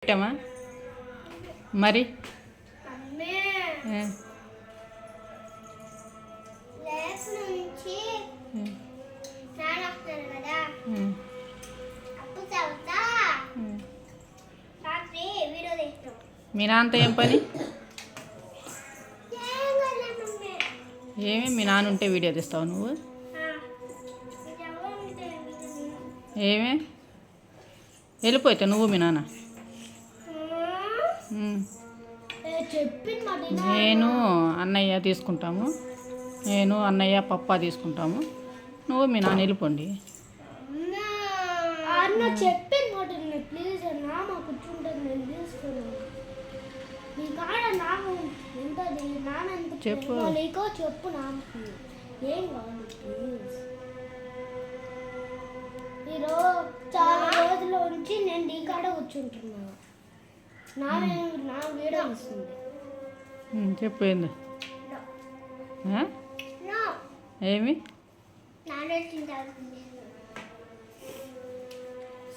పెట్టామా మరి మీ నాన్నతో ఏం పని? ఏమి మీ నాన్న ఉంటే వీడియో తీస్తావు నువ్వు? ఏమే వెళ్ళిపోతా నువ్వు మీ నాన్న? నేను అన్నయ్య తీసుకుంటాము, నేను అన్నయ్య పప్ప తీసుకుంటాము, నువ్వు మీ నాన్న వెళ్ళిపోండి. చెప్పు చెప్పు నాకు ఏం కావాలి ప్లీజ్. ఈరోజు చాలా రోజుల నుంచి నేను నీ కాడ కూర్చుంటున్నాను. నా వీడియో వస్తుంది. చెప్పు ఏంది? ఏమి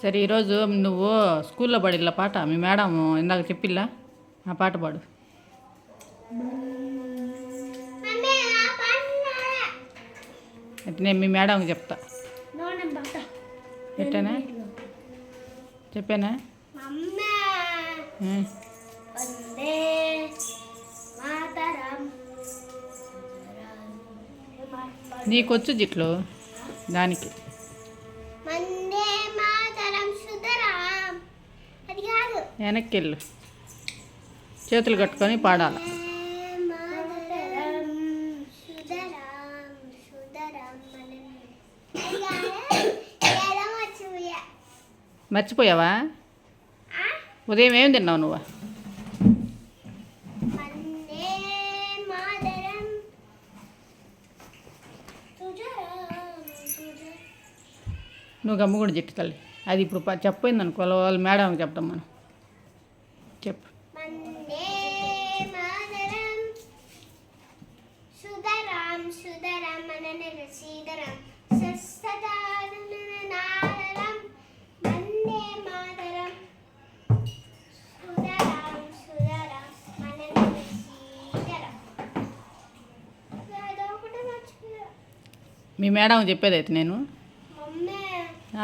సరే ఈరోజు నువ్వు స్కూల్లో పడిల్లా పాట మీ మేడం ఇందాక చెప్పిల్లా ఆ పాట పాడు. అయితే నేను మీ మేడంకి చెప్తా. పెట్టానా? చెప్పానా? నీకొచ్చు జిట్లు దానికి వెనక్కి వెళ్ళు, చేతులు కట్టుకొని పాడాలి. మర్చిపోయావా? ఉదయం ఏం తిన్నావు నువ్వు? నువ్వు గమ్మ కూడా జిట్టు తల్లి. అది ఇప్పుడు చెప్పయింది అనుకో, వాళ్ళ మేడం చెప్తాం మనం. చెప్పు. మీ మేడం చెప్పేదైతే నేను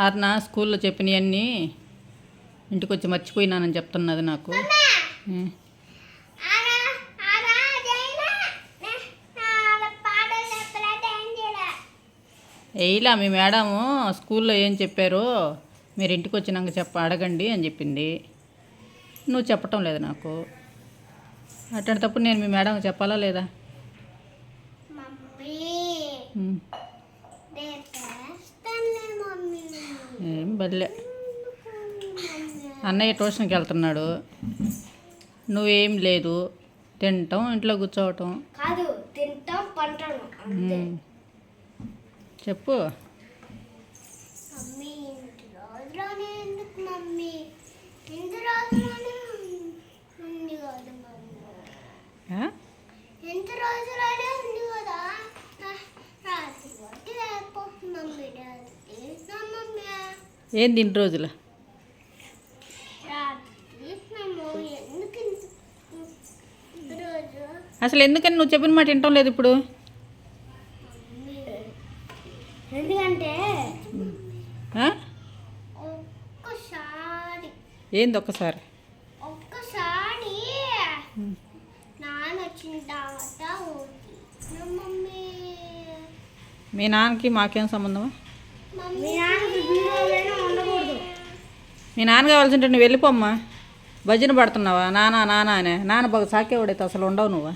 ఆర్నా స్కూల్లో చెప్పినవన్నీ ఇంటికి వచ్చి మర్చిపోయినానని చెప్తున్నది నాకు. వేయలా మీ మేడము స్కూల్లో ఏం చెప్పారో మీరు ఇంటికి వచ్చినాక అడగండి అని చెప్పింది. నువ్వు చెప్పటం లేదు నాకు. అట్లాంటప్పుడు నేను మీ మేడంకి చెప్పాలా లేదా? ఏం బల్లే. అన్నయ్య ట్యూషన్కి వెళ్తున్నాడు, నువ్వేం లేదు, తింటాం ఇంట్లో కూర్చోవటం. చెప్పు. ఏంది ఇన్ని రోజులు? అసలు ఎందుకని నువ్వు చెప్పిన మాట వింటాం లేదు ఇప్పుడు? ఎందుకంటే ఏంది ఒక్కసారి మీ నాన్నకి మాకేం సంబంధమా? మీ నాన్న కావాల్సింటే నువ్వు వెళ్ళిపోమ్మా. భజన పడుతున్నావా నాన్న నాన్న అనే? నాన్న బాగా సాకేవాడైతే అసలు ఉండవు నువ్వు.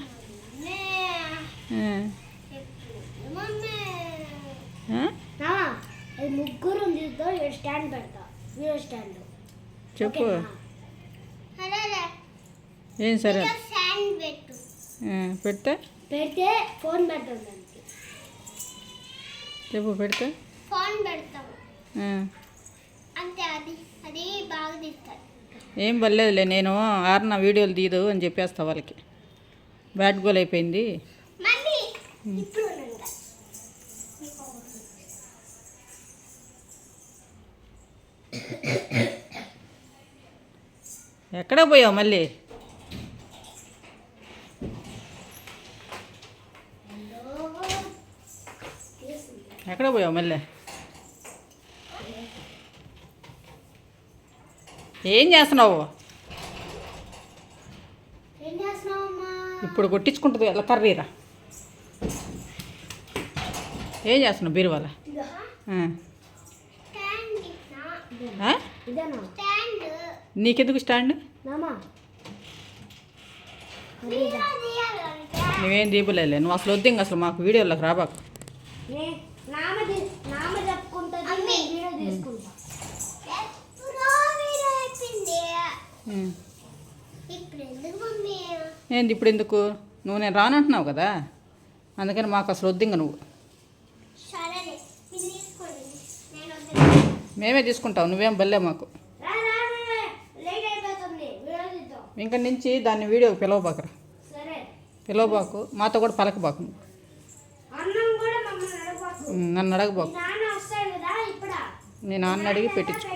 చెప్పు. ఏం సరే పెడితే ఫోన్ పెడతాం. చెప్పు. పెడితే ఫోన్ పెడతాం అంతే. అది బాగా తీస్తారు. ఏం పర్లేదులే, నేను ఆర్న వీడియోలు తీయదు అని చెప్పేస్తా వాళ్ళకి. బ్యాడ్ గోల్ అయిపోయింది. ఎక్కడ పోయావు మళ్ళీ? ఎక్కడ పోయావు మళ్ళీ? ఏం చేస్తున్నావు? ఏం చేస్తున్నావమ్మా? ఇప్పుడు కొట్టించుకుంటుంది ఎలా కర్రీరా. ఏం చేస్తున్నావు బీరువాల? నీకెందుకు స్టాండ్? నువ్వేం దీపులేలే, నువ్వు అసలు వద్దు. అసలు మాకు వీడియోలోకి రాబాకు. ఏంది ఇప్పుడు ఎందుకు? నువ్వు నేను రానంటున్నావు కదా, అందుకని మాకు అసలు వద్దు. నువ్వు మేమే తీసుకుంటావు, నువ్వేం బల్లే మాకు. ఇంక నుంచి దాన్ని వీడియోకి పిలవబాకరా. పిలవబాకు, మాతో కూడా పలకబాకు. నన్ను అడగబాకు. నేను నాన్న అడిగి పెట్టించు.